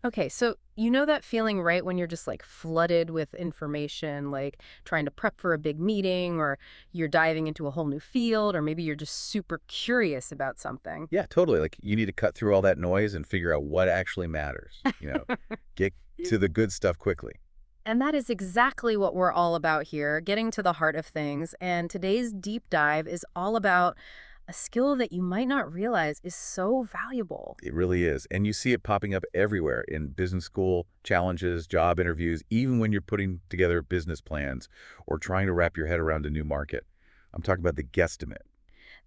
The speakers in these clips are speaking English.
Okay, so you know that feeling right when you're just like flooded with information, like trying to prep for a big meeting, or you're diving into a whole new field, or maybe you're just super curious about something. Yeah, totally. Like you need to cut through all that noise and figure out what actually matters. Get to the good stuff quickly. And that is exactly what we're all about here, getting to the heart of things. And today's deep dive is all about a skill that you might not realize is so valuable. It really is. And you see it popping up everywhere in business school, challenges, job interviews, even when you're putting together business plans or trying to wrap your head around a new market. I'm talking about the guesstimate.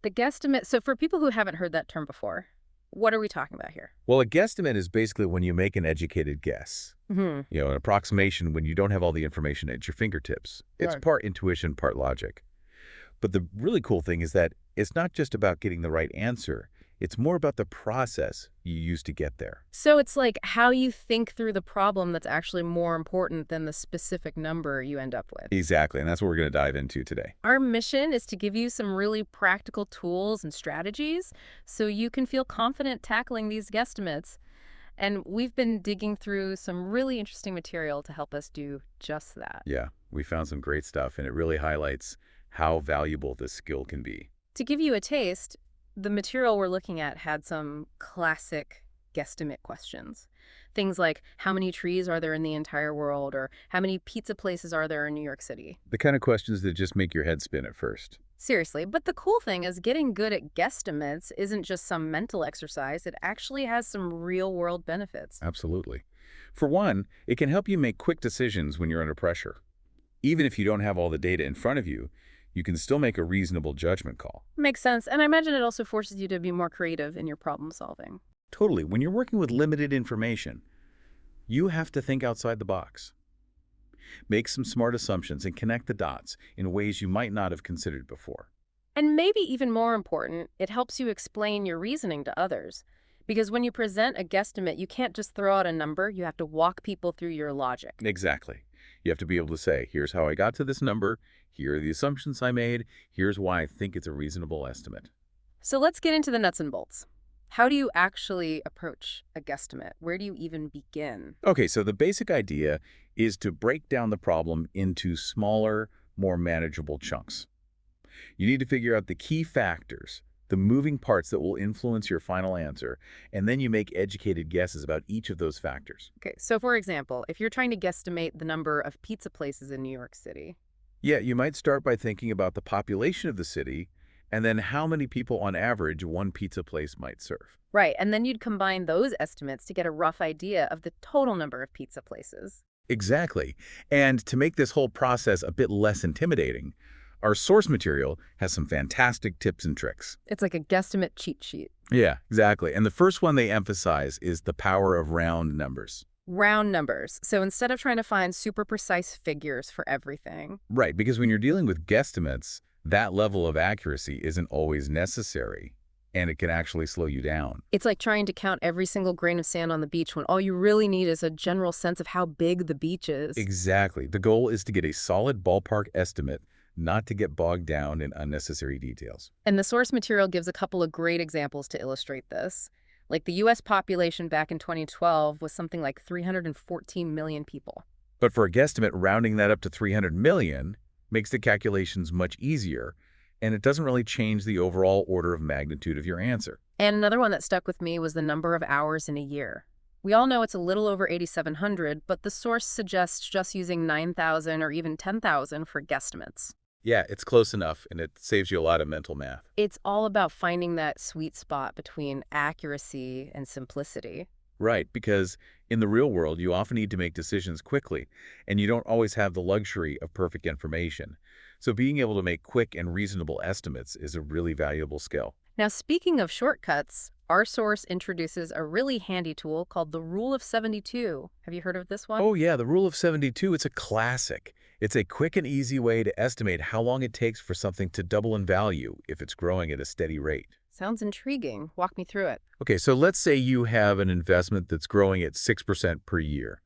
The guesstimate, so for people who haven't heard that term before, what are we talking about here? Well, a guesstimate is basically when you make an educated guess. Hmm. An approximation when you don't have all the information at your fingertips. It's Right. part intuition, part logic. But the really cool thing is that it's not just about getting the right answer. It's more about the process you use to get there. So it's like how you think through the problem that's actually more important than the specific number you end up with. Exactly, and that's what we're going to dive into today. Our mission is to give you some really practical tools and strategies so you can feel confident tackling these guesstimates. And we've been digging through some really interesting material to help us do just that. Yeah, we found some great stuff, and it really highlights how valuable this skill can be. To give you a taste, the material we're looking at had some classic guesstimate questions. Things like, how many trees are there in the entire world? Or how many pizza places are there in New York City? The kind of questions that just make your head spin at first. Seriously, but the cool thing is getting good at guesstimates isn't just some mental exercise. It actually has some real-world benefits. Absolutely. For one, it can help you make quick decisions when you're under pressure. Even if you don't have all the data in front of you, you can still make a reasonable judgment call. Makes sense, and I imagine it also forces you to be more creative in your problem solving. Totally. When you're working with limited information, you have to think outside the box. Make some smart assumptions and connect the dots in ways you might not have considered before. And maybe even more important, it helps you explain your reasoning to others. Because when you present a guesstimate, you can't just throw out a number, you have to walk people through your logic. Exactly. You have to be able to say, here's how I got to this number, here are the assumptions I made, here's why I think it's a reasonable estimate. So let's get into the nuts and bolts. How do you actually approach a guesstimate? Where do you even begin? Okay, so the basic idea is to break down the problem into smaller, more manageable chunks. You need to figure out the key factors, the moving parts that will influence your final answer, and then you make educated guesses about each of those factors. Okay, so for example, if you're trying to guesstimate the number of pizza places in New York City. Yeah, you might start by thinking about the population of the city and then how many people on average one pizza place might serve. Right, and then you'd combine those estimates to get a rough idea of the total number of pizza places. Exactly. And to make this whole process a bit less intimidating, our source material has some fantastic tips and tricks. It's like a guesstimate cheat sheet. Yeah, exactly. And the first one they emphasize is the power of round numbers. Round numbers. So instead of trying to find super precise figures for everything. Right, because when you're dealing with guesstimates, that level of accuracy isn't always necessary, and it can actually slow you down. It's like trying to count every single grain of sand on the beach when all you really need is a general sense of how big the beach is. Exactly. The goal is to get a solid ballpark estimate, not to get bogged down in unnecessary details. And the source material gives a couple of great examples to illustrate this. Like the US population back in 2012 was something like 314 million people. But for a guesstimate, rounding that up to 300 million makes the calculations much easier, and it doesn't really change the overall order of magnitude of your answer. And another one that stuck with me was the number of hours in a year. We all know it's a little over 8,700, but the source suggests just using 9,000 or even 10,000 for guesstimates. Yeah, it's close enough, and it saves you a lot of mental math. It's all about finding that sweet spot between accuracy and simplicity. Right, because in the real world, you often need to make decisions quickly, and you don't always have the luxury of perfect information. So being able to make quick and reasonable estimates is a really valuable skill. Now, speaking of shortcuts, our source introduces a really handy tool called the Rule of 72. Have you heard of this one? Oh yeah, the Rule of 72, it's a classic. It's a quick and easy way to estimate how long it takes for something to double in value if it's growing at a steady rate. Sounds intriguing. Walk me through it. Okay, so let's say you have an investment that's growing at 6% per year.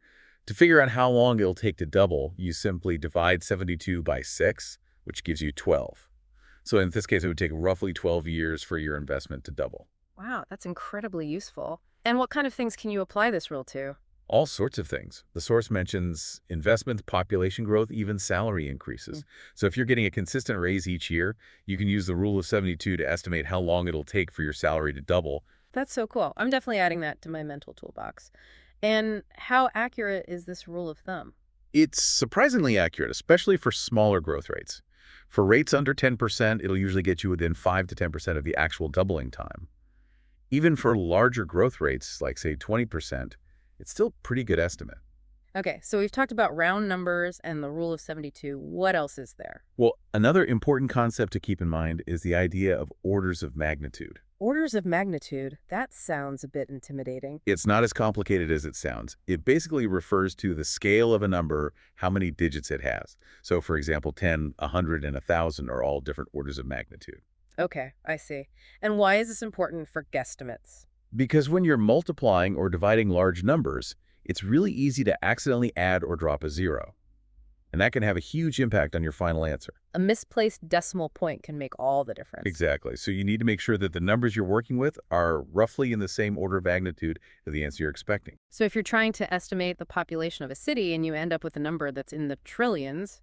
To figure out how long it'll take to double, you simply divide 72 by 6, which gives you 12. So in this case, it would take roughly 12 years for your investment to double. Wow, that's incredibly useful. And what kind of things can you apply this rule to? All sorts of things. The source mentions investments, population growth, even salary increases. So if you're getting a consistent raise each year, you can use the rule of 72 to estimate how long it'll take for your salary to double. That's so cool. I'm definitely adding that to my mental toolbox. And how accurate is this rule of thumb? It's surprisingly accurate, especially for smaller growth rates. For rates under 10%, it'll usually get you within 5 to 10% of the actual doubling time. Even for larger growth rates, like say 20%, it's still a pretty good estimate. Okay, so we've talked about round numbers and the rule of 72. What else is there? Well, another important concept to keep in mind is the idea of orders of magnitude. Orders of magnitude. That sounds a bit intimidating. It's not as complicated as it sounds. It basically refers to the scale of a number, how many digits it has. So for example, 10, 100, and 1,000 are all different orders of magnitude. Okay, I see. And why is this important for guesstimates? Because when you're multiplying or dividing large numbers, it's really easy to accidentally add or drop a zero. And that can have a huge impact on your final answer. A misplaced decimal point can make all the difference. Exactly. So you need to make sure that the numbers you're working with are roughly in the same order of magnitude as the answer you're expecting. So if you're trying to estimate the population of a city and you end up with a number that's in the trillions,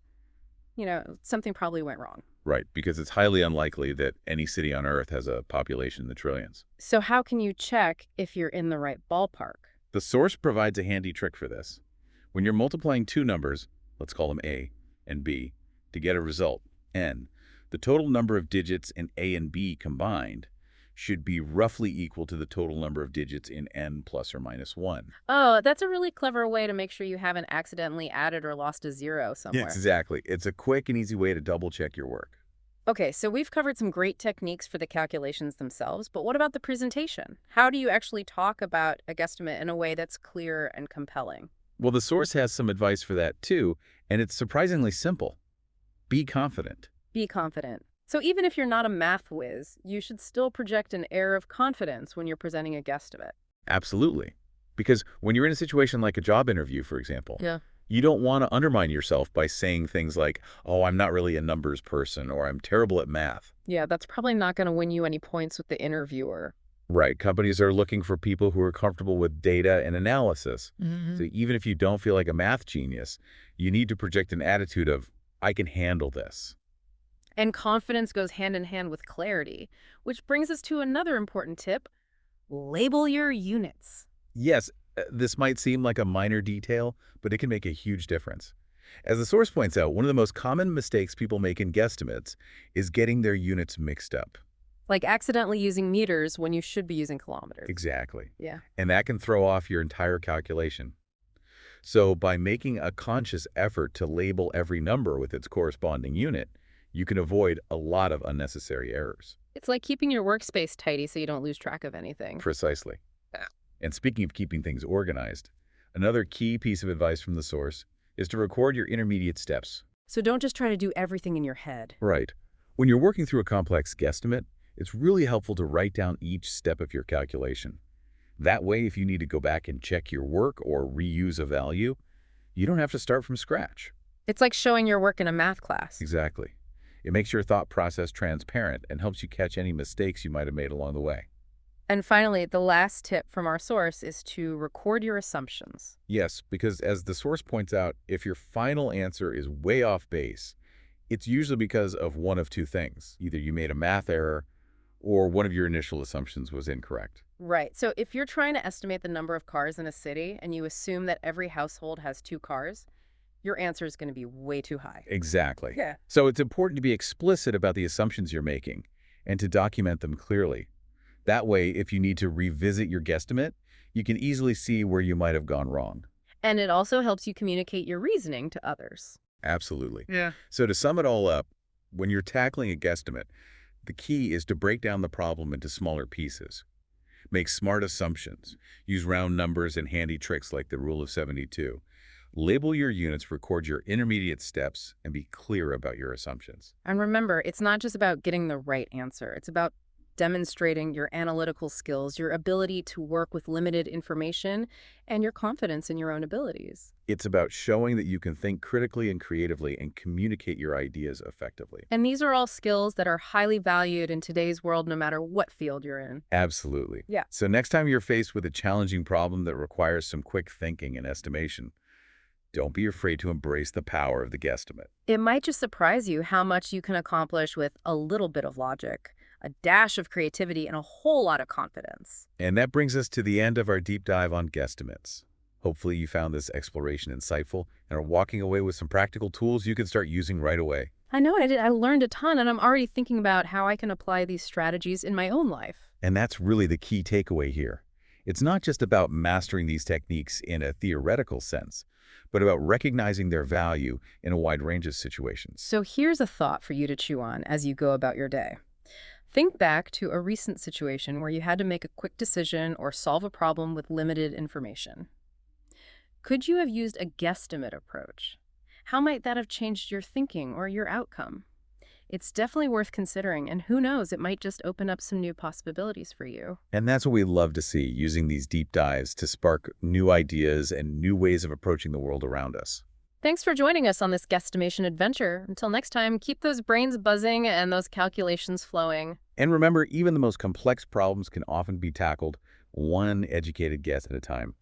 something probably went wrong. Right, because it's highly unlikely that any city on Earth has a population in the trillions. So how can you check if you're in the right ballpark? The source provides a handy trick for this. When you're multiplying two numbers, let's call them A and B, to get a result, N, the total number of digits in A and B combined should be roughly equal to the total number of digits in N plus or minus 1. Oh, that's a really clever way to make sure you haven't accidentally added or lost a zero somewhere. Yes, exactly. It's a quick and easy way to double-check your work. Okay, so we've covered some great techniques for the calculations themselves, but what about the presentation? How do you actually talk about a guesstimate in a way that's clear and compelling? Well, the source has some advice for that too, and it's surprisingly simple. Be confident. Be confident. So even if you're not a math whiz, you should still project an air of confidence when you're presenting a guesstimate. Absolutely. Because when you're in a situation like a job interview, for example, Yeah. you don't want to undermine yourself by saying things like, oh, I'm not really a numbers person, or I'm terrible at math. Yeah, that's probably not going to win you any points with the interviewer. Right. Companies are looking for people who are comfortable with data and analysis. So even if you don't feel like a math genius, you need to project an attitude of, I can handle this. And confidence goes hand in hand with clarity, which brings us to another important tip. Label your units. Yes, this might seem like a minor detail, but it can make a huge difference. As the source points out, one of the most common mistakes people make in guesstimates is getting their units mixed up. Like accidentally using meters when you should be using kilometers. Exactly. Yeah. And that can throw off your entire calculation. So by making a conscious effort to label every number with its corresponding unit, you can avoid a lot of unnecessary errors. It's like keeping your workspace tidy so you don't lose track of anything. Precisely. Yeah. And speaking of keeping things organized, another key piece of advice from the source is to record your intermediate steps. So don't just try to do everything in your head. Right. When you're working through a complex guesstimate, it's really helpful to write down each step of your calculation. That way, if you need to go back and check your work or reuse a value, you don't have to start from scratch. It's like showing your work in a math class. Exactly. It makes your thought process transparent and helps you catch any mistakes you might have made along the way. And finally, the last tip from our source is to record your assumptions. Yes, because as the source points out, if your final answer is way off base, it's usually because of one of two things. Either you made a math error or one of your initial assumptions was incorrect. Right. So if you're trying to estimate the number of cars in a city and you assume that every household has 2 cars, your answer is going to be way too high. Exactly. Yeah. So it's important to be explicit about the assumptions you're making and to document them clearly. That way, if you need to revisit your guesstimate, you can easily see where you might have gone wrong. And it also helps you communicate your reasoning to others. Absolutely. Yeah. So to sum it all up, when you're tackling a guesstimate, the key is to break down the problem into smaller pieces. Make smart assumptions. Use round numbers and handy tricks like the rule of 72. Label your units, record your intermediate steps, and be clear about your assumptions. And remember, it's not just about getting the right answer. It's about demonstrating your analytical skills, your ability to work with limited information, and your confidence in your own abilities. It's about showing that you can think critically and creatively and communicate your ideas effectively. And these are all skills that are highly valued in today's world, no matter what field you're in. Absolutely. Yeah. So next time you're faced with a challenging problem that requires some quick thinking and estimation, don't be afraid to embrace the power of the guesstimate. It might just surprise you how much you can accomplish with a little bit of logic, a dash of creativity, and a whole lot of confidence. And that brings us to the end of our deep dive on guesstimates. Hopefully you found this exploration insightful and are walking away with some practical tools you can start using right away. I know I did. I learned a ton, and I'm already thinking about how I can apply these strategies in my own life. And that's really the key takeaway here. It's not just about mastering these techniques in a theoretical sense, but about recognizing their value in a wide range of situations. So here's a thought for you to chew on as you go about your day. Think back to a recent situation where you had to make a quick decision or solve a problem with limited information. Could you have used a guesstimate approach? How might that have changed your thinking or your outcome? It's definitely worth considering, and who knows, it might just open up some new possibilities for you. And that's what we love to see, using these deep dives to spark new ideas and new ways of approaching the world around us. Thanks for joining us on this guesstimation adventure. Until next time, keep those brains buzzing and those calculations flowing. And remember, even the most complex problems can often be tackled one educated guess at a time.